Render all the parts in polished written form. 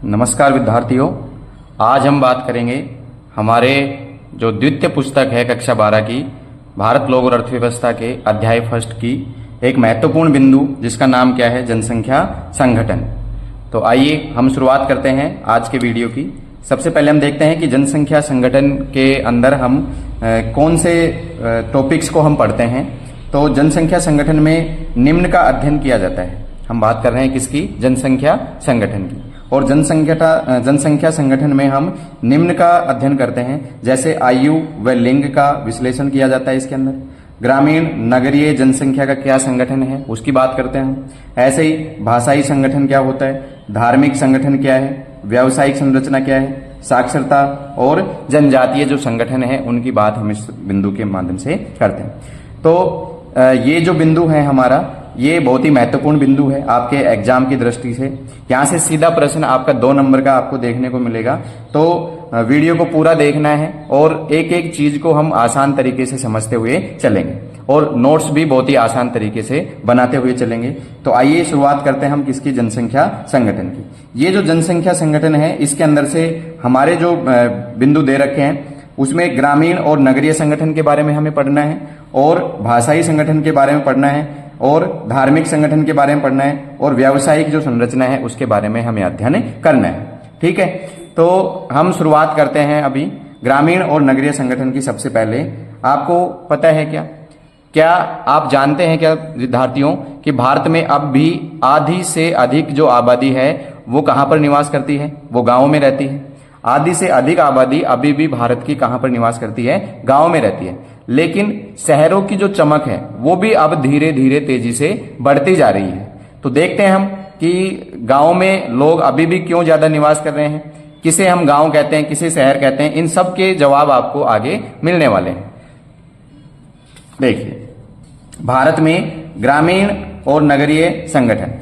नमस्कार विद्यार्थियों, आज हम बात करेंगे हमारे जो द्वितीय पुस्तक है कक्षा 12 की भारत लोक और अर्थव्यवस्था के अध्याय फर्स्ट की एक महत्वपूर्ण बिंदु जिसका नाम क्या है, जनसंख्या संगठन। तो आइए हम शुरुआत करते हैं आज के वीडियो की। सबसे पहले हम देखते हैं कि जनसंख्या संगठन के अंदर हम कौन से टॉपिक्स को हम पढ़ते हैं। तो जनसंख्या संगठन में निम्न का अध्ययन किया जाता है। हम बात कर रहे हैं किसकी? जनसंख्या संगठन की। और जनसंख्या संगठन में हम निम्न का अध्ययन करते हैं, जैसे आयु व लिंग का विश्लेषण किया जाता है इसके अंदर। ग्रामीण नगरीय जनसंख्या का क्या संगठन है उसकी बात करते हैं हम। ऐसे ही भाषाई संगठन क्या होता है, धार्मिक संगठन क्या है, व्यावसायिक संरचना क्या है, साक्षरता और जनजातीय जो संगठन है उनकी बात हम इस बिंदु के माध्यम से करते हैं। तो ये जो बिंदु है हमारा, ये बहुत ही महत्वपूर्ण बिंदु है आपके एग्जाम की दृष्टि से। यहाँ से सीधा प्रश्न आपका 2 नंबर का आपको देखने को मिलेगा। तो वीडियो को पूरा देखना है और एक एक चीज को हम आसान तरीके से समझते हुए चलेंगे और नोट्स भी बहुत ही आसान तरीके से बनाते हुए चलेंगे। तो आइए शुरुआत करते हैं हम किसकी? जनसंख्या संगठन की। ये जो जनसंख्या संगठन है इसके अंदर से हमारे जो बिंदु दे रखे हैं उसमें ग्रामीण और नगरीय संगठन के बारे में हमें पढ़ना है, और भाषाई संगठन के बारे में पढ़ना है, और धार्मिक संगठन के बारे में पढ़ना है, और व्यावसायिक जो संरचना है उसके बारे में हमें अध्ययन करना है। ठीक है, तो हम शुरुआत करते हैं अभी ग्रामीण और नगरीय संगठन की। सबसे पहले आपको पता है क्या आप जानते हैं क्या विद्यार्थियों कि भारत में अब भी आधी से अधिक जो आबादी है वो कहाँ पर निवास करती है? वो गाँव में रहती है। आधी से अधिक आबादी अभी भी भारत की कहाँ पर निवास करती है? गाँव में रहती है। लेकिन शहरों की जो चमक है वो भी अब धीरे धीरे तेजी से बढ़ती जा रही है। तो देखते हैं हम कि गांव में लोग अभी भी क्यों ज्यादा निवास कर रहे हैं, किसे हम गांव कहते हैं, किसे शहर कहते हैं, इन सब के जवाब आपको आगे मिलने वाले हैं। देखिए, भारत में ग्रामीण और नगरीय संगठन,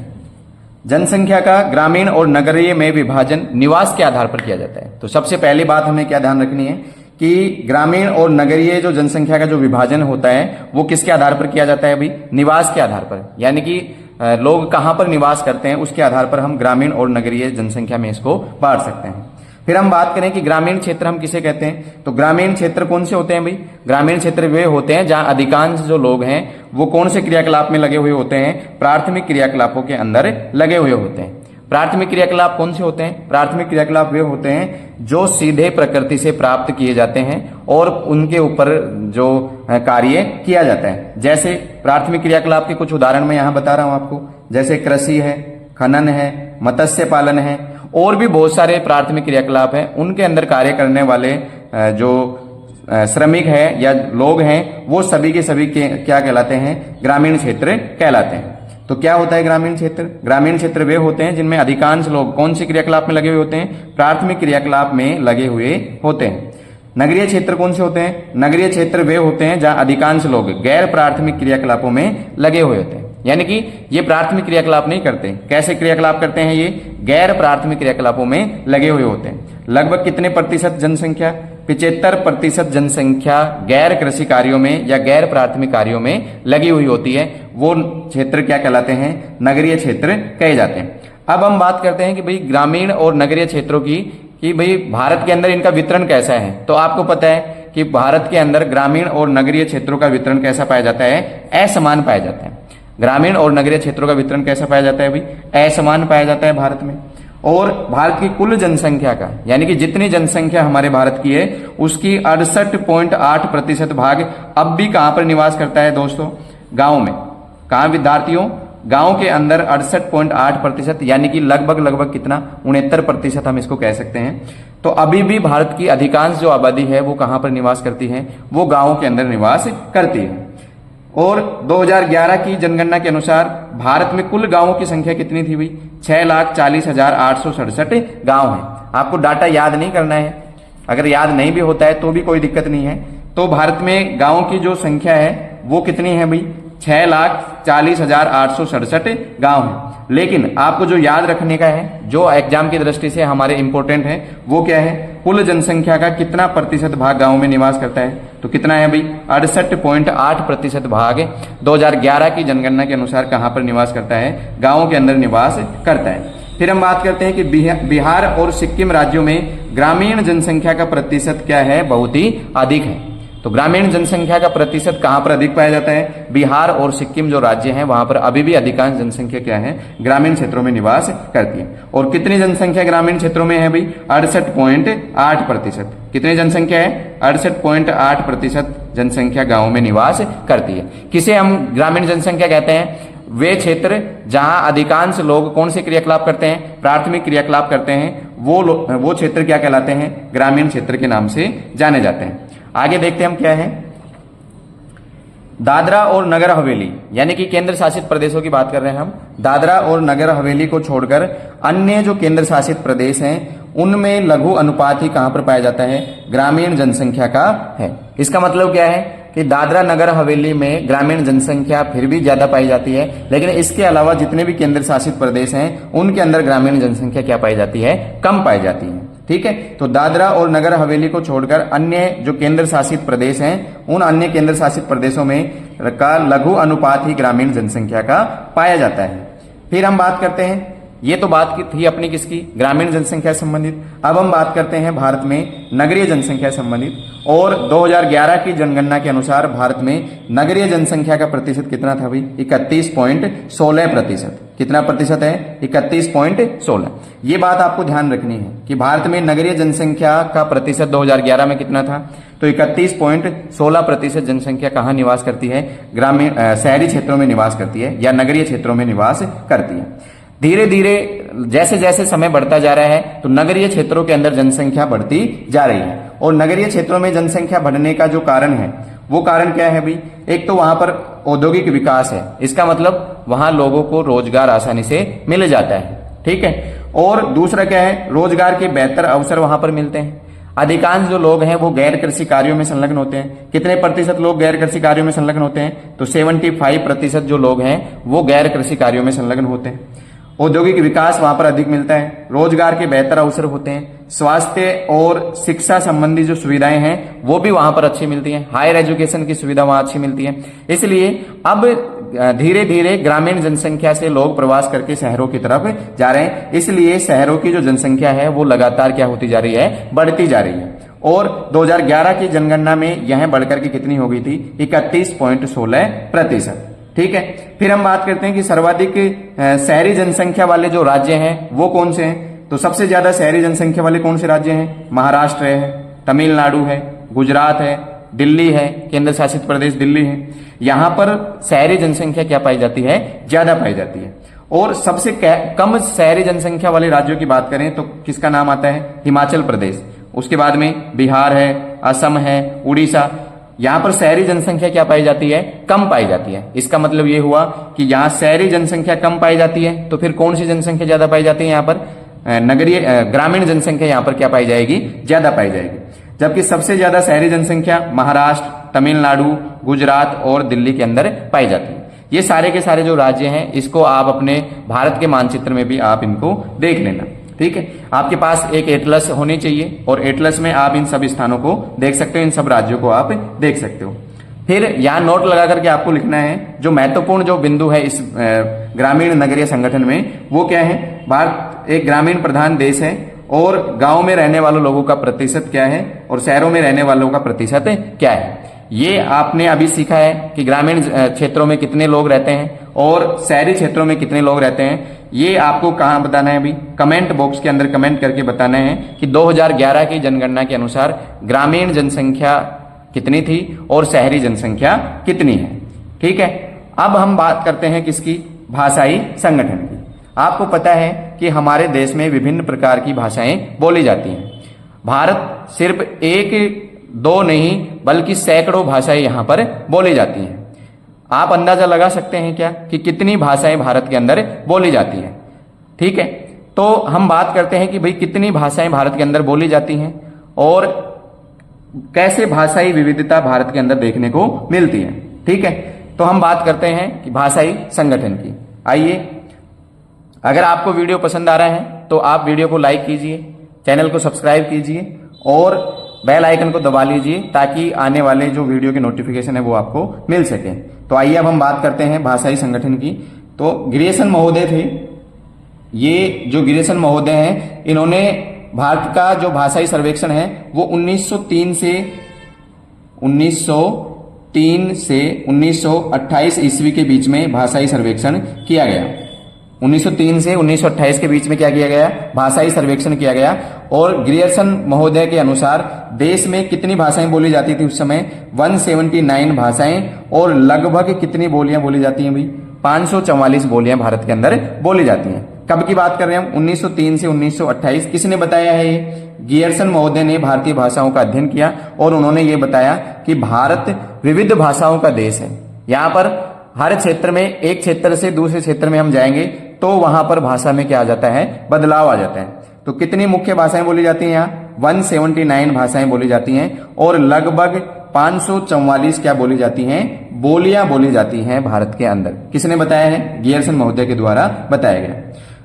जनसंख्या का ग्रामीण और नगरीय में विभाजन निवास के आधार पर किया जाता है। तो सबसे पहली बात हमें क्या ध्यान रखनी है कि ग्रामीण और नगरीय जो जनसंख्या का जो विभाजन होता है वो किसके आधार पर किया जाता है? अभी निवास के आधार पर, यानी कि लोग कहां पर निवास करते हैं उसके आधार पर हम ग्रामीण और नगरीय जनसंख्या में इसको बांट सकते हैं। फिर हम बात करें कि ग्रामीण क्षेत्र हम किसे कहते हैं। तो ग्रामीण क्षेत्र कौन से होते हैं भाई? ग्रामीण क्षेत्र वे होते हैं जहां अधिकांश जो लोग हैं वो कौन से क्रियाकलाप में लगे हुए होते हैं? प्राथमिक क्रियाकलापों के अंदर लगे हुए होते हैं। प्राथमिक क्रियाकलाप कौन से होते हैं? प्राथमिक क्रियाकलाप वे होते हैं जो सीधे प्रकृति से प्राप्त किए जाते हैं और उनके ऊपर जो कार्य किया जाता है। जैसे प्राथमिक क्रियाकलाप के कुछ उदाहरण मैं यहाँ बता रहा हूं आपको, जैसे कृषि है, खनन है, मत्स्य पालन है, और भी बहुत सारे प्राथमिक क्रियाकलाप हैं। उनके अंदर कार्य करने वाले जो श्रमिक है या लोग हैं वो सभी के सभी क्या कहलाते हैं? ग्रामीण क्षेत्र कहलाते हैं। तो क्या होता है ग्रामीण क्षेत्र? ग्रामीण क्षेत्र वे होते हैं जिनमें अधिकांश लोग कौन से क्रियाकलाप में लगे हुए होते हैं? प्राथमिक क्रियाकलाप में लगे हुए होते हैं। नगरीय क्षेत्र कौन से होते हैं? नगरीय क्षेत्र वे होते हैं जहां अधिकांश लोग गैर प्राथमिक क्रियाकलापों में लगे हुए होते हैं, यानी कि ये प्राथमिक क्रियाकलाप नहीं करते। कैसे क्रियाकलाप करते हैं? ये गैर प्राथमिक क्रियाकलापों में लगे हुए होते हैं। लगभग कितने प्रतिशत जनसंख्या? 75% जनसंख्या गैर कृषि कार्यों में या गैर प्राथमिक कार्यों में लगी हुई होती है। वो क्षेत्र क्या कहलाते हैं? नगरीय क्षेत्र कहे जाते हैं। अब हम बात करते हैं कि भाई ग्रामीण और नगरीय क्षेत्रों की, कि भाई भारत के अंदर इनका वितरण कैसा है। तो आपको पता है कि भारत के अंदर ग्रामीण और नगरीय क्षेत्रों का वितरण कैसा पाया जाता है? असमान पाया जाता है। ग्रामीण और नगरीय क्षेत्रों का वितरण कैसा पाया जाता है भाई? असमान पाया जाता है भारत में। और भारत की कुल जनसंख्या का, यानी कि जितनी जनसंख्या हमारे भारत की है उसकी 68.8% भाग अब भी कहां पर निवास करता है दोस्तों? गांव में। कहां विद्यार्थियों? गांव के अंदर 68.8%, यानी कि लगभग कितना? 69% हम इसको कह सकते हैं। तो अभी भी भारत की अधिकांश जो आबादी है वो कहां पर निवास करती है? वो गांव के अंदर निवास करती है। और 2011 की जनगणना के अनुसार भारत में कुल गांवों की संख्या कितनी थी भाई? 6,40,867 गांव है। आपको डाटा याद नहीं करना है, अगर याद नहीं भी होता है तो भी कोई दिक्कत नहीं है। तो भारत में गांवों की जो संख्या है वो कितनी है भाई? 6,40,867 गांव है। लेकिन आपको जो याद रखने का है, जो एग्जाम की दृष्टि से हमारे इंपॉर्टेंट है, वो क्या है? कुल जनसंख्या का कितना प्रतिशत भाग गांव में निवास करता है? तो कितना है भाई? 68.8% भाग 2011 की जनगणना के अनुसार कहां पर निवास करता है? गांवों के अंदर निवास करता है। फिर हम बात करते हैं कि बिहार और सिक्किम राज्यों में ग्रामीण जनसंख्या का प्रतिशत क्या है, बहुत ही अधिक है। तो ग्रामीण जनसंख्या का प्रतिशत कहां पर अधिक पाया जाता है, बिहार और सिक्किम जो राज्य हैं वहां पर अभी भी अधिकांश जनसंख्या क्या है, ग्रामीण क्षेत्रों में निवास करती है। और कितनी जनसंख्या ग्रामीण क्षेत्रों में है भाई, 68.8%। कितनी जनसंख्या है, 68.8% जनसंख्या गांवों में निवास करती है। किसे हम ग्रामीण जनसंख्या कहते हैं, वे क्षेत्र जहां अधिकांश लोग कौन से क्रियाकलाप करते हैं, प्राथमिक क्रियाकलाप करते हैं, वो क्षेत्र क्या कहलाते हैं, ग्रामीण क्षेत्र के नाम से जाने जाते हैं। आगे देखते हैं हम क्या है, दादरा और नगर हवेली यानी कि केंद्र शासित प्रदेशों की बात कर रहे हैं हम। दादरा और नगर हवेली को छोड़कर अन्य जो केंद्र शासित प्रदेश हैं उनमें लघु अनुपात ही कहां पर पाया जाता है, ग्रामीण जनसंख्या का है। इसका मतलब क्या है कि दादरा नगर हवेली में ग्रामीण जनसंख्या फिर भी ज्यादा पाई जाती है, लेकिन इसके अलावा जितने भी केंद्र शासित प्रदेश हैं उनके अंदर ग्रामीण जनसंख्या क्या पाई जाती है, कम पाई जाती है। ठीक है, तो दादरा और नगर हवेली को छोड़कर अन्य जो केंद्र शासित प्रदेश हैं उन अन्य केंद्र शासित प्रदेशों में का लघु अनुपात ही ग्रामीण जनसंख्या का पाया जाता है। फिर हम बात करते हैं, ये तो बात की थी अपनी किसकी, ग्रामीण जनसंख्या संबंधित। अब हम बात करते हैं भारत में नगरीय जनसंख्या संबंधित। और 2011 की जनगणना के अनुसार भारत में नगरीय जनसंख्या का प्रतिशत कितना था भाई, 31.16%। कितना प्रतिशत है, 31.16। ये बात आपको ध्यान रखनी है कि भारत में नगरीय जनसंख्या का प्रतिशत 2011 में कितना था, तो 31.16% जनसंख्या कहाँ निवास करती है, ग्रामीण शहरी क्षेत्रों में निवास करती है या नगरीय क्षेत्रों में निवास करती है। धीरे धीरे जैसे जैसे समय बढ़ता जा रहा है तो नगरीय क्षेत्रों के अंदर जनसंख्या बढ़ती जा रही है। और नगरीय क्षेत्रों में जनसंख्या बढ़ने का जो कारण है वो कारण क्या है भाई, एक तो वहां पर औद्योगिक विकास है, इसका मतलब वहां लोगों को रोजगार आसानी से मिल जाता है। ठीक है, और दूसरा क्या है, रोजगार के बेहतर अवसर वहां पर मिलते हैं। अधिकांश जो लोग हैं वो गैर कृषि कार्यों में संलग्न होते हैं। कितने प्रतिशत लोग गैर कृषि कार्यों में संलग्न होते हैं, तो 75% जो लोग हैं वो गैर कृषि कार्यों में संलग्न होते हैं। औद्योगिक विकास वहां पर अधिक मिलता है, रोजगार के बेहतर अवसर होते हैं, स्वास्थ्य और शिक्षा संबंधी जो सुविधाएं हैं वो भी वहां पर अच्छी मिलती हैं, हायर एजुकेशन की सुविधा वहां अच्छी मिलती है। इसलिए अब धीरे धीरे ग्रामीण जनसंख्या से लोग प्रवास करके शहरों की तरफ जा रहे हैं, इसलिए शहरों की जो जनसंख्या है वो लगातार क्या होती जा रही है, बढ़ती जा रही है। और 2011 की जनगणना में यह बढ़कर के कितनी हो गई थी, 31.16%। ठीक है, फिर हम बात करते हैं कि सर्वाधिक शहरी जनसंख्या वाले जो राज्य हैं वो कौन से हैं, तो सबसे ज्यादा शहरी जनसंख्या वाले कौन से राज्य हैं, महाराष्ट्र है, तमिलनाडु है, गुजरात है, दिल्ली है, केंद्र शासित प्रदेश दिल्ली है। यहां पर शहरी जनसंख्या क्या पाई जाती है, ज्यादा पाई जाती है। और सबसे कम शहरी जनसंख्या वाले राज्यों की बात करें तो किसका नाम आता है, हिमाचल प्रदेश, उसके बाद में बिहार है, असम है, उड़ीसा। यहां पर शहरी जनसंख्या क्या पाई जाती है, कम पाई जाती है। इसका मतलब ये हुआ कि यहां शहरी जनसंख्या कम पाई जाती है तो फिर कौन सी जनसंख्या ज्यादा पाई जाती है, यहां पर नगरीय ग्रामीण जनसंख्या यहां पर क्या पाई जाएगी, ज्यादा पाई जाएगी। जबकि सबसे ज्यादा शहरी जनसंख्या महाराष्ट्र, तमिलनाडु, गुजरात और दिल्ली के अंदर पाई जाती है। ये सारे के सारे जो राज्य हैं इसको आप अपने भारत के मानचित्र में भी आप इनको देख लेना। ठीक है, आपके पास एक एटलस होनी चाहिए और एटलस में आप इन सब स्थानों को देख सकते हो, इन सब राज्यों को आप देख सकते हो। फिर यहां नोट लगा करके आपको लिखना है जो महत्वपूर्ण जो बिंदु है इस ग्रामीण नगरीय संगठन में, वो क्या है, भारत एक ग्रामीण प्रधान देश है और गांव में रहने वालों लोगों का प्रतिशत क्या है और शहरों में रहने वालों का प्रतिशत क्या है। ये आपने अभी सीखा है कि ग्रामीण क्षेत्रों में कितने लोग रहते हैं और शहरी क्षेत्रों में कितने लोग रहते हैं। ये आपको कहां बताना है अभी, कमेंट बॉक्स के अंदर कमेंट करके बताना है कि 2011 की जनगणना के अनुसार ग्रामीण जनसंख्या कितनी थी और शहरी जनसंख्या कितनी है। ठीक है, अब हम बात करते हैं किसकी, भाषाई संगठन की। आपको पता है कि हमारे देश में विभिन्न प्रकार की भाषाएं बोली जाती हैं। भारत सिर्फ एक दो नहीं बल्कि सैकड़ों भाषाएं यहां पर बोली जाती हैं। आप अंदाजा लगा सकते हैं क्या कि कितनी भाषाएं भारत के अंदर बोली जाती हैं। ठीक है, तो हम बात करते हैं कि भाई कितनी भाषाएं भारत के अंदर बोली जाती हैं और कैसे भाषाई विविधता भारत के अंदर देखने को मिलती है। ठीक है, तो हम बात करते हैं कि भाषाई संगठन की। आइए, अगर आपको वीडियो पसंद आ रहा है तो आप वीडियो को लाइक कीजिए, चैनल को सब्सक्राइब कीजिए और बेल आइकन को दबा लीजिए ताकि आने वाले जो वीडियो के नोटिफिकेशन है वो आपको मिल सके। तो आइए अब हम बात करते हैं भाषाई संगठन की। तो गिरीशन महोदय थे ये जो गिरिसन महोदय हैं, इन्होंने भारत का जो भाषाई सर्वेक्षण है वो 1903 से 1928 ईस्वी के बीच में भाषाई सर्वेक्षण किया गया। 1903 से 1928 के बीच में क्या किया गया? भाषाई सर्वेक्षण किया गया। और ग्रियर्सन महोदय के अनुसार देश में कितनी भाषाएं बोली जाती थी उस समय? 179 भाषाएं। और लगभग कितनी बोलियां बोली जाती हैं भाई? 544 बोलियां भारत के अंदर बोली जाती हैं। कब की बात कर रहे हैं हम? 1903 से 1928। किसने बताया है ये? गियर्सन महोदय ने भारतीय भाषाओं का अध्ययन किया और उन्होंने ये बताया कि भारत विविध भाषाओं का देश है। यहाँ पर हर क्षेत्र में, एक क्षेत्र से दूसरे क्षेत्र में हम जाएंगे तो वहां पर भाषा में क्या आ जाता है? बदलाव आ जाता है। तो कितनी मुख्य भाषाएं बोली जाती हैं यहाँ? 179 भाषाएं बोली जाती हैं और लगभग 544 क्या बोली जाती हैं? बोलियां बोली जाती हैं भारत के अंदर। किसने बताया है? गियर्सन महोदय के द्वारा बताया गया।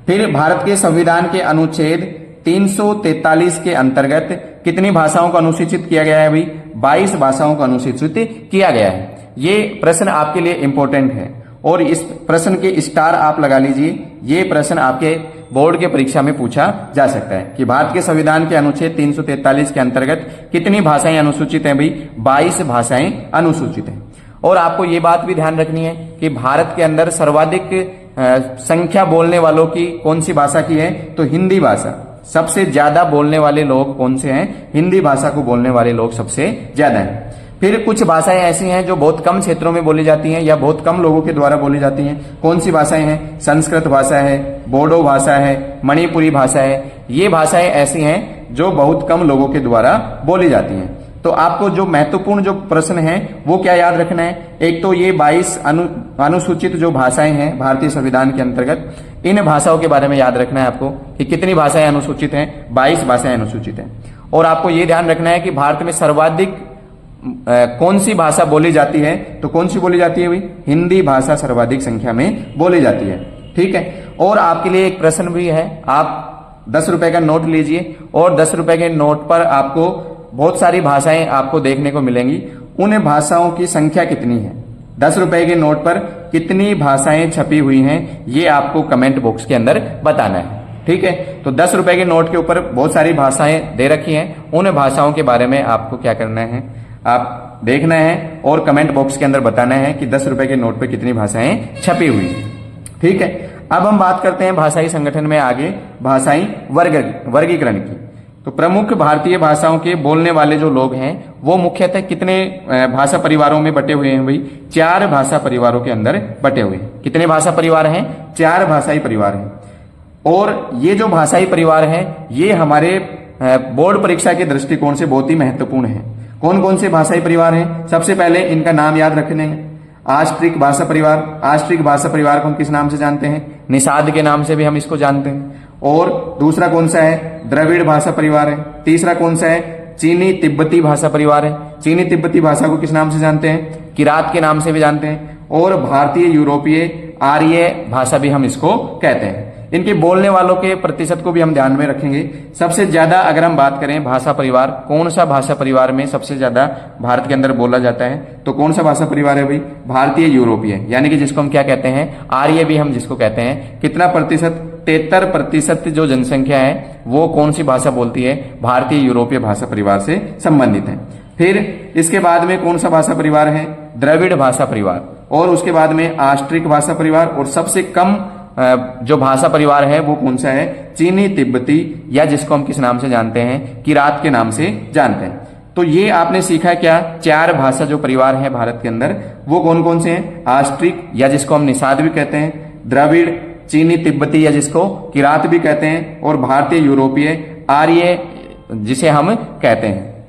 फिर भारत के संविधान के अनुच्छेद 343 के अंतर्गत कितनी भाषाओं को अनुसूचित किया गया है भाई? 22 भाषाओं को अनुसूचित किया गया है। ये प्रश्न आपके लिए इंपॉर्टेंट है और इस प्रश्न के स्टार आप लगा लीजिए। ये प्रश्न आपके बोर्ड के परीक्षा में पूछा जा सकता है कि भारत के संविधान के अनुच्छेद 343 के अंतर्गत कितनी भाषाएं अनुसूचित हैं भाई? 22 भाषाएं अनुसूचित हैं। और आपको ये बात भी ध्यान रखनी है कि भारत के अंदर सर्वाधिक संख्या बोलने वालों की कौन सी भाषा की है? तो हिंदी भाषा। सबसे ज्यादा बोलने वाले लोग कौन से हैं? हिंदी भाषा को बोलने वाले लोग सबसे ज्यादा हैं। फिर कुछ भाषाएं ऐसी हैं जो बहुत कम क्षेत्रों में बोली जाती हैं या बहुत कम लोगों के द्वारा बोली जाती हैं। कौन सी भाषाएं हैं? संस्कृत भाषा है, बोडो भाषा है, मणिपुरी भाषा है। ये भाषाएं ऐसी हैं जो बहुत कम लोगों के द्वारा बोली जाती हैं। तो आपको जो महत्वपूर्ण जो प्रश्न है वो क्या याद रखना है? एक तो ये 22 अनुसूचित जो भाषाएं हैं भारतीय संविधान के अंतर्गत, इन भाषाओं के बारे में याद रखना है आपको कि कितनी भाषाएं अनुसूचित हैं? 22 भाषाएं अनुसूचित हैं। और आपको ये ध्यान रखना है कि भारत में सर्वाधिक कौन सी भाषा बोली जाती है? तो कौन सी बोली जाती है भाई? हिंदी भाषा सर्वाधिक संख्या में बोली जाती है। ठीक है। और आपके लिए एक प्रश्न भी है। आप 10 रुपए का नोट लीजिए और 10 रुपए के नोट पर आपको बहुत सारी भाषाएं आपको देखने को मिलेंगी। उन भाषाओं की संख्या कितनी है? 10 रुपए के नोट पर कितनी भाषाएं छपी हुई हैं ये आपको कमेंट बॉक्स के अंदर बताना है। ठीक है। तो 10 रुपए के नोट के ऊपर बहुत सारी भाषाएं दे रखी हैं। उन भाषाओं के बारे में आपको क्या करना है? आप देखना है और कमेंट बॉक्स के अंदर बताना है कि 10 रुपए के नोट पर कितनी भाषाएं छपी हुई हैं। ठीक है। अब हम बात करते हैं भाषाई संगठन में आगे भाषाई वर्गीकरण की। तो प्रमुख भारतीय भाषाओं के बोलने वाले जो लोग हैं वो मुख्यतः कितने भाषा परिवारों में बटे हुए हैं भाई? 4 भाषा परिवारों के अंदर बटे हुए हैं। कितने भाषा परिवार हैं? 4 भाषाई परिवार हैं। और ये जो भाषाई परिवार हैं ये हमारे बोर्ड परीक्षा के दृष्टिकोण से बहुत ही महत्वपूर्ण है। कौन कौन से भाषाई परिवार हैं? सबसे पहले इनका नाम याद रखने हैं। आष्ट्रिक भाषा परिवार। आष्ट्रिक भाषा परिवार को हम किस नाम से जानते हैं? निषाद के नाम से भी हम इसको जानते हैं। और दूसरा कौन सा है? द्रविड़ भाषा परिवार है। तीसरा कौन सा है? चीनी तिब्बती भाषा परिवार है। चीनी तिब्बती भाषा को किस नाम से जानते हैं? किरात के नाम से भी जानते हैं। और भारतीय यूरोपीय आर्य भाषा भी हम इसको कहते हैं। इनके बोलने वालों के प्रतिशत को भी हम ध्यान में रखेंगे। सबसे ज्यादा अगर हम बात करें भाषा परिवार, कौन सा भाषा परिवार में सबसे ज्यादा भारत के अंदर बोला जाता है? तो कौन सा भाषा परिवार है भाई? भारतीय यूरोपीय, यानी कि जिसको हम क्या कहते हैं? आर्य भी हम जिसको कहते हैं। कितना प्रतिशत? 73% जो जनसंख्या है वो कौन सी भाषा बोलती है? भारतीय यूरोपीय भाषा परिवार से संबंधित है। फिर इसके बाद में कौन सा भाषा परिवार है? द्रविड़ भाषा परिवार। और उसके बाद में आष्ट्रिक भाषा परिवार। और सबसे कम जो भाषा परिवार है वो कौन सा है? चीनी तिब्बती, या जिसको हम किस नाम से जानते हैं? किरात के नाम से जानते हैं। तो ये आपने सीखा क्या? 4 भाषा जो परिवार है भारत के अंदर वो कौन कौन से हैं? आष्ट्रिक, या जिसको हम निषाद भी कहते हैं, द्रविड़, चीनी तिब्बती, या जिसको किरात भी कहते हैं, और भारतीय यूरोपीय आर्य जिसे हम कहते हैं।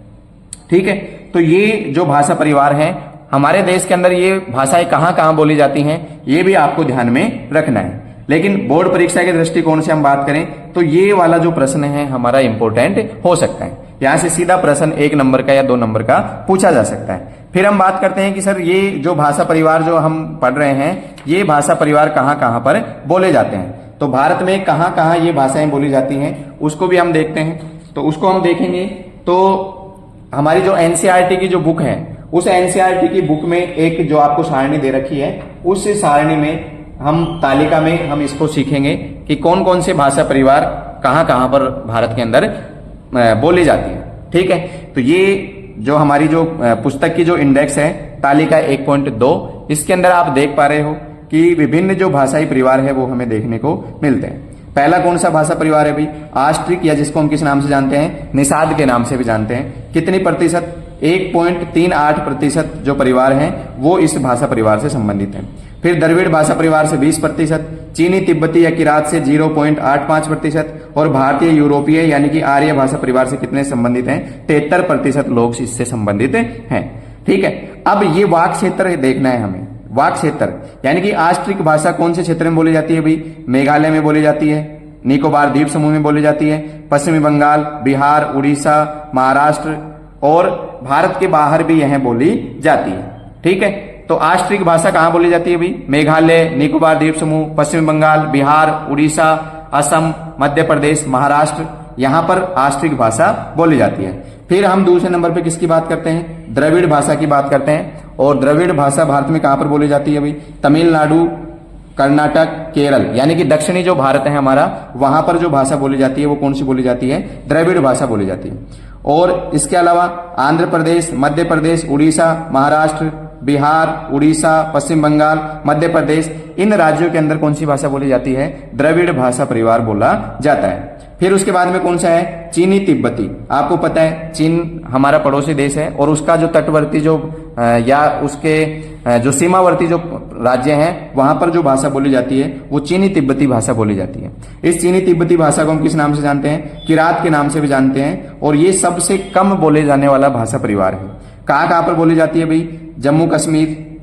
ठीक है। तो ये जो भाषा परिवार है हमारे देश के अंदर, ये भाषाएं कहाँ कहाँ बोली जाती हैं ये भी आपको ध्यान में रखना है। लेकिन बोर्ड परीक्षा के दृष्टिकोण से हम बात करें तो ये वाला जो प्रश्न है हमारा इंपॉर्टेंट हो सकता है। यहां से सीधा प्रश्न 1 नंबर का या 2 नंबर का पूछा जा सकता है। फिर हम बात करते हैं कि सर ये जो भाषा परिवार जो हम पढ़ रहे हैं ये भाषा परिवार कहाँ कहाँ पर बोले जाते हैं। तो भारत में कहाँ कहाँ ये भाषाएं बोली जाती हैं उसको भी हम देखते हैं। तो उसको हम देखेंगे तो हमारी जो एनसीईआरटी की जो बुक है उस एनसीईआरटी की बुक में एक जो आपको सारणी दे रखी है उस सारणी में हम तालिका में हम इसको सीखेंगे कि कौन कौन से भाषा परिवार कहाँ कहाँ पर भारत के अंदर बोली जाती है। ठीक है, तो ये जो हमारी जो पुस्तक की जो इंडेक्स है तालिका 1.2, इसके अंदर आप देख पा रहे हो कि विभिन्न जो भाषाई परिवार है वो हमें देखने को मिलते हैं। पहला कौन सा भाषा परिवार है भाई? आस्ट्रिक, या जिसको हम किस नाम से जानते हैं? निषाद के नाम से भी जानते हैं। कितनी प्रतिशत? 1.38% जो परिवार हैं वो इस भाषा परिवार से संबंधित हैं। फिर द्रविड़ भाषा परिवार से 20%, चीनी तिब्बती या किरात से 0.85% और भारतीय यूरोपीय यानी कि आर्य भाषा परिवार से कितने संबंधित हैं? 73% लोग इससे संबंधित हैं। ठीक है, अब ये वाक क्षेत्र देखना है हमें। वाक क्षेत्र यानी कि आस्ट्रिक भाषा कौन से क्षेत्र में बोली जाती है भाई? मेघालय में बोली जाती है, निकोबार द्वीप समूह में बोली जाती है, पश्चिमी बंगाल, बिहार, उड़ीसा, महाराष्ट्र और भारत के बाहर भी यह बोली जाती है। ठीक है, तो आस्ट्रिक भाषा कहां बोली जाती है भाई? मेघालय, निकोबार द्वीप समूह, पश्चिमी बंगाल, बिहार, उड़ीसा, असम, मध्य प्रदेश, महाराष्ट्र, यहां पर आस्ट्रिक भाषा बोली जाती है। फिर हम दूसरे नंबर पे किसकी बात करते हैं? द्रविड़ भाषा की बात करते हैं। और द्रविड़ भाषा भारत में कहां पर बोली जाती है भाई? तमिलनाडु, कर्नाटक, केरल, यानी कि दक्षिणी जो भारत है हमारा, वहां पर जो भाषा बोली जाती है वो कौन सी बोली जाती है? द्रविड़ भाषा बोली जाती है। और इसके अलावा आंध्र प्रदेश, मध्य प्रदेश, उड़ीसा, महाराष्ट्र, बिहार, उड़ीसा, पश्चिम बंगाल, मध्य प्रदेश, इन राज्यों के अंदर कौन सी भाषा बोली जाती है? द्रविड़ भाषा परिवार बोला जाता है। फिर उसके बाद में कौन सा है? चीनी तिब्बती। आपको पता है चीन हमारा पड़ोसी देश है और उसका जो तटवर्ती जो या उसके जो सीमावर्ती जो राज्य हैं वहां पर जो भाषा बोली जाती है वो चीनी तिब्बती भाषा बोली जाती है। इस चीनी तिब्बती भाषा को हम किस नाम से जानते हैं? किरात के नाम से भी जानते हैं। और ये सबसे कम बोले जाने वाला भाषा परिवार है। कहाँ कहाँ पर बोली जाती है भाई? जम्मू कश्मीर,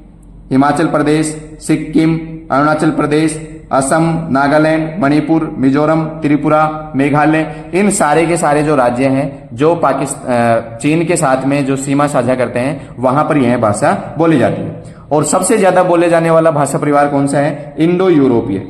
हिमाचल प्रदेश, सिक्किम, अरुणाचल प्रदेश, असम, नागालैंड, मणिपुर, मिजोरम, त्रिपुरा, मेघालय, इन सारे के सारे जो राज्य हैं जो पाकिस्तान चीन के साथ में जो सीमा साझा करते हैं वहां पर यह भाषा बोली जाती है। और सबसे ज्यादा बोले जाने वाला भाषा परिवार कौन सा है? इंडो यूरोपीय,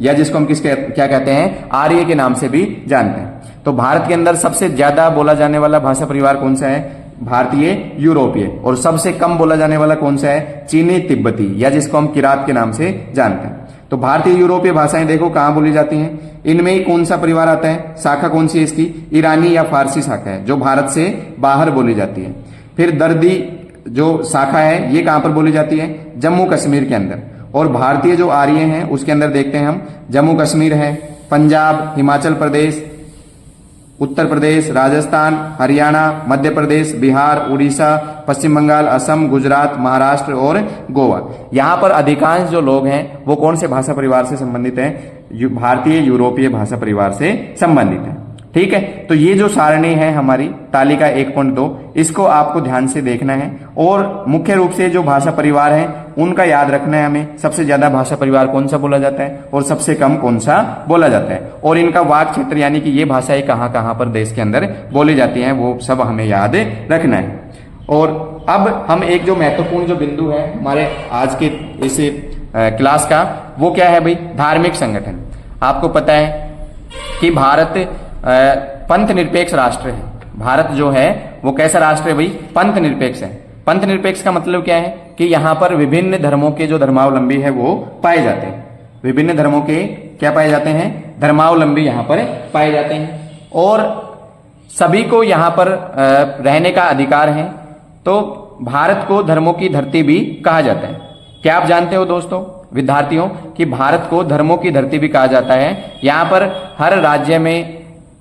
या जिसको हम क्या कहते हैं? आर्य के नाम से भी जानते हैं। तो भारत के अंदर सबसे ज्यादा बोला जाने वाला भाषा परिवार कौन सा है? भारतीय यूरोपीय। और सबसे कम बोला जाने वाला कौन सा है? चीनी तिब्बती, या जिसको हम किरात के नाम से जानते हैं। तो भारतीय यूरोपीय भाषाएं देखो कहां बोली जाती हैं। इनमें ही कौन सा परिवार आता है? शाखा कौन सी है इसकी? ईरानी या फारसी शाखा है जो भारत से बाहर बोली जाती है। फिर दर्दी जो शाखा है ये कहां पर बोली जाती है? जम्मू कश्मीर के अंदर। और भारतीय जो आर्य हैं उसके अंदर देखते हैं हम, जम्मू कश्मीर है, पंजाब, हिमाचल प्रदेश, उत्तर प्रदेश, राजस्थान, हरियाणा, मध्य प्रदेश, बिहार, उड़ीसा, पश्चिम बंगाल, असम, गुजरात, महाराष्ट्र और गोवा। यहाँ पर अधिकांश जो लोग हैं वो कौन से भाषा परिवार से संबंधित हैं? भारतीय यूरोपीय भाषा परिवार से संबंधित हैं। ठीक है, तो ये जो सारणी है हमारी तालिका 1.2, इसको आपको ध्यान से देखना है। और मुख्य रूप से जो भाषा परिवार है उनका याद रखना है हमें। सबसे ज्यादा भाषा परिवार कौन सा बोला जाता है और सबसे कम कौन सा बोला जाता है, और इनका वाक क्षेत्र यानी कि ये भाषाएं कहाँ कहाँ पर देश के अंदर बोली जाती हैं वो सब हमें याद रखना है। और अब हम एक जो महत्वपूर्ण जो बिंदु है हमारे आज के इस क्लास का, वो क्या है भाई? धार्मिक संगठन। आपको पता है कि भारत पंथ निरपेक्ष राष्ट्र है। भारत जो है वो कैसा राष्ट्र है भाई? पंथ निरपेक्ष है। पंथ निरपेक्ष का मतलब क्या है कि यहाँ पर विभिन्न धर्मों के जो धर्मावलंबी है वो पाए जाते हैं। विभिन्न धर्मों के क्या पाए जाते हैं? धर्मावलंबी यहाँ पर पाए जाते हैं और सभी को यहाँ पर रहने का अधिकार है। तो भारत को धर्मों की धरती भी कहा जाता है। क्या आप जानते हो दोस्तों, विद्यार्थियों, कि भारत को धर्मों की धरती भी कहा जाता है। यहाँ पर हर राज्य में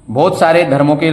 बहुत सारे धर्मों के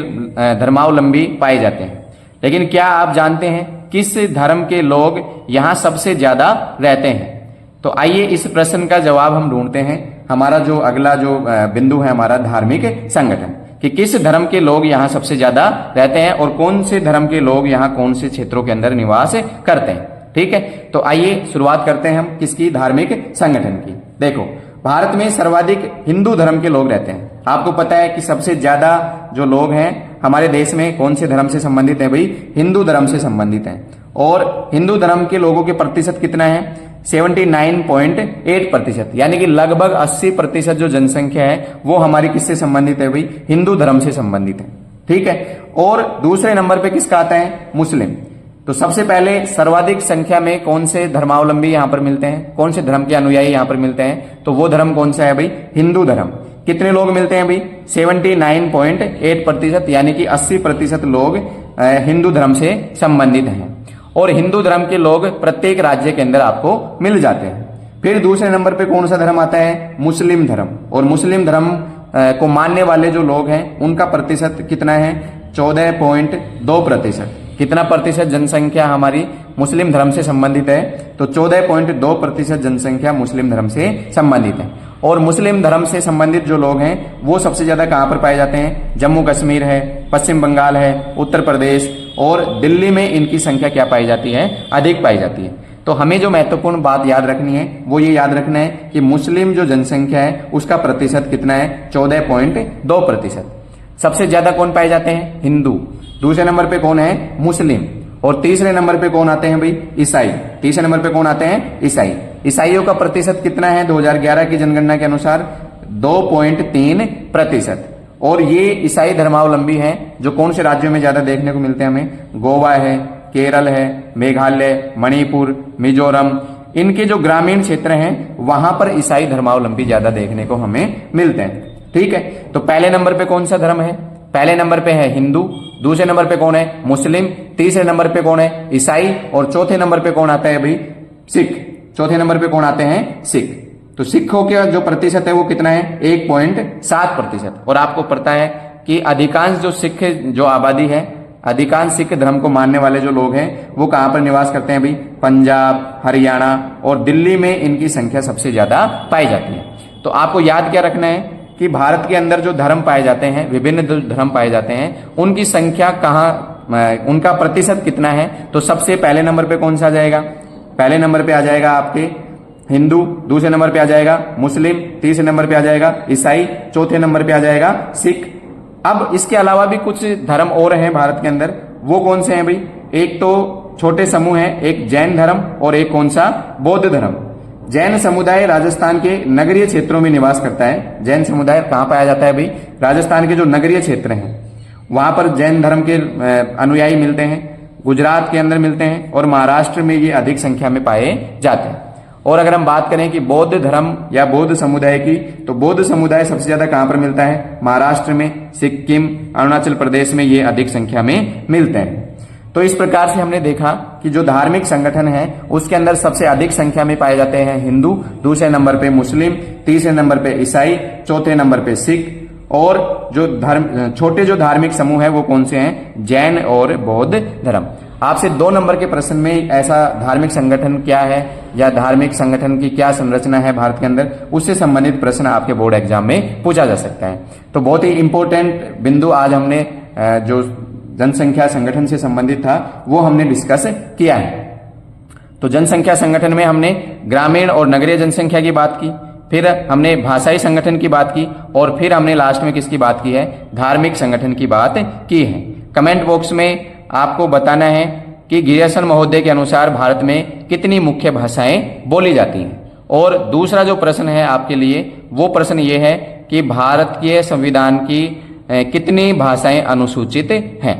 धर्मावलंबी पाए जाते हैं, लेकिन क्या आप जानते हैं किस धर्म के लोग यहाँ सबसे ज्यादा रहते हैं? तो आइए इस प्रश्न का जवाब हम ढूंढते हैं। हमारा जो अगला जो बिंदु है हमारा धार्मिक संगठन, कि किस धर्म के लोग यहाँ सबसे ज्यादा रहते हैं और कौन से धर्म के लोग यहाँ कौन से क्षेत्रों के अंदर निवास करते हैं। ठीक है, तो आइए शुरुआत करते हैं हम किसकी? धार्मिक संगठन की। देखो, भारत में सर्वाधिक हिंदू धर्म के लोग रहते हैं। आपको पता है कि सबसे ज्यादा जो लोग हैं हमारे देश में कौन से धर्म से संबंधित है भाई? हिंदू धर्म से संबंधित हैं। और हिंदू धर्म के लोगों के प्रतिशत कितना है? 79.8%, यानी कि लगभग 80% जो जनसंख्या है वो हमारी किससे संबंधित है भाई? हिंदू धर्म से संबंधित है। ठीक है, और दूसरे नंबर पे किसका आता है? मुस्लिम। तो सबसे पहले सर्वाधिक संख्या में कौन से धर्मावलंबी यहाँ पर मिलते हैं, कौन से धर्म के अनुयायी यहाँ पर मिलते हैं? तो वो धर्म कौन सा है भाई? हिंदू धर्म। कितने लोग मिलते हैं भाई? 79.8%, यानी कि 80% लोग हिंदू धर्म से संबंधित हैं। और हिंदू धर्म के लोग प्रत्येक राज्य के अंदर आपको मिल जाते हैं। फिर दूसरे नंबर पे कौन सा धर्म आता है? मुस्लिम धर्म। और मुस्लिम धर्म को मानने वाले जो लोग हैं उनका प्रतिशत कितना है? 14.2%। कितना प्रतिशत जनसंख्या हमारी मुस्लिम धर्म से संबंधित है? तो 14.2% जनसंख्या मुस्लिम धर्म से संबंधित है। और मुस्लिम धर्म से संबंधित जो लोग हैं वो सबसे ज्यादा कहां पर पाए जाते हैं? जम्मू कश्मीर है, पश्चिम बंगाल है, उत्तर प्रदेश और दिल्ली में इनकी संख्या क्या पाई जाती है? अधिक पाई जाती है। तो हमें जो महत्वपूर्ण बात याद रखनी है वो ये याद रखना है कि मुस्लिम जो जनसंख्या है उसका प्रतिशत कितना है? 14.2%। सबसे ज्यादा कौन पाए जाते हैं? हिंदू। दूसरे नंबर पे कौन है? मुस्लिम। और तीसरे नंबर पे कौन आते हैं भाई? ईसाई। तीसरे नंबर पे कौन आते हैं? ईसाई। ईसाइयों का प्रतिशत कितना है 2011 की जनगणना के अनुसार? 2.3%। और ये ईसाई धर्मावलंबी हैं जो कौन से राज्यों में ज्यादा देखने को मिलते हैं हमें? गोवा है, केरल है, मेघालय, मणिपुर, मिजोरम, इनके जो ग्रामीण क्षेत्र हैं वहां पर ईसाई धर्मावलंबी ज्यादा देखने को हमें मिलते हैं। ठीक है, तो पहले नंबर पे कौन सा धर्म है? पहले नंबर पे है हिंदू। दूसरे नंबर पे कौन है? मुस्लिम। तीसरे नंबर पे कौन है? ईसाई। और चौथे नंबर पे कौन आता है भाई? सिख। चौथे नंबर पे कौन आते हैं? सिख। तो सिखों का जो प्रतिशत है वो कितना है? 1.7%। और आपको पता है कि अधिकांश जो सिख जो आबादी है, अधिकांश सिख धर्म को मानने वाले जो लोग हैं वो कहां पर निवास करते हैं भाई? पंजाब, हरियाणा और दिल्ली में इनकी संख्या सबसे ज्यादा पाई जाती है। तो आपको याद क्या रखना है कि भारत के अंदर जो धर्म पाए जाते हैं, विभिन्न जो धर्म पाए जाते हैं, उनकी संख्या कहां, उनका प्रतिशत कितना है? तो सबसे पहले नंबर पे कौन सा आ जाएगा? पहले नंबर पे आ जाएगा आपके हिंदू। दूसरे नंबर पे आ जाएगा मुस्लिम। तीसरे नंबर पे आ जाएगा ईसाई। चौथे नंबर पे आ जाएगा सिख। अब इसके अलावा भी कुछ धर्म और हैं भारत के अंदर, वो कौन से हैं भाई? एक तो छोटे समूह है, एक जैन धर्म और एक कौन सा? बौद्ध धर्म। जैन समुदाय राजस्थान के नगरीय क्षेत्रों में निवास करता है। जैन समुदाय कहां पाया जाता है भाई? राजस्थान के जो नगरीय क्षेत्र हैं वहां पर जैन धर्म के अनुयायी मिलते हैं। गुजरात के अंदर मिलते हैं और महाराष्ट्र में ये अधिक संख्या में पाए जाते हैं। और अगर हम बात करें कि बौद्ध धर्म या बौद्ध समुदाय की, तो बौद्ध समुदाय सबसे ज्यादा कहां पर मिलता है? महाराष्ट्र में, सिक्किम, अरुणाचल प्रदेश में ये अधिक संख्या में मिलते हैं। तो इस प्रकार से हमने देखा कि जो धार्मिक संगठन है उसके अंदर सबसे अधिक संख्या में पाए जाते हैं हिंदू, दूसरे नंबर पे मुस्लिम, तीसरे नंबर पे ईसाई, चौथे नंबर पे सिख, और जो छोटे जो धार्मिक समूह है वो कौन से हैं? जैन और बौद्ध धर्म। आपसे 2 नंबर के प्रश्न में ऐसा धार्मिक संगठन क्या है या धार्मिक संगठन की क्या संरचना है भारत के अंदर, उससे संबंधित प्रश्न आपके बोर्ड एग्जाम में पूछा जा सकता है। तो बहुत ही इंपॉर्टेंट बिंदु आज हमने जो जनसंख्या संगठन से संबंधित था वो हमने डिस्कस किया है। तो जनसंख्या संगठन में हमने ग्रामीण और नगरीय जनसंख्या की बात की, फिर हमने भाषाई संगठन की बात की, और फिर हमने लास्ट में किसकी बात की है? धार्मिक संगठन की बात की है। कमेंट बॉक्स में आपको बताना है कि गिरियासन महोदय के अनुसार भारत में कितनी मुख्य भाषाएं बोली जाती हैं। और दूसरा जो प्रश्न है आपके लिए वो प्रश्न ये है कि भारत के संविधान की कितनी भाषाएं अनुसूचित हैं।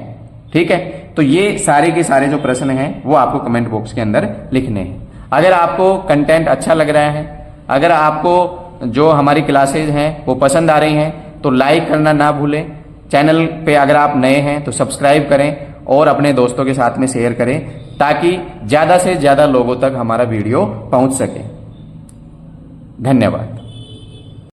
ठीक है, तो ये सारे के सारे जो प्रश्न हैं वो आपको कमेंट बॉक्स के अंदर लिखने हैं। अगर आपको कंटेंट अच्छा लग रहा है, अगर आपको जो हमारी क्लासेज हैं वो पसंद आ रही हैं, तो लाइक करना ना भूलें। चैनल पे अगर आप नए हैं तो सब्सक्राइब करें और अपने दोस्तों के साथ में शेयर करें ताकि ज्यादा से ज्यादा लोगों तक हमारा वीडियो पहुंच सके। धन्यवाद।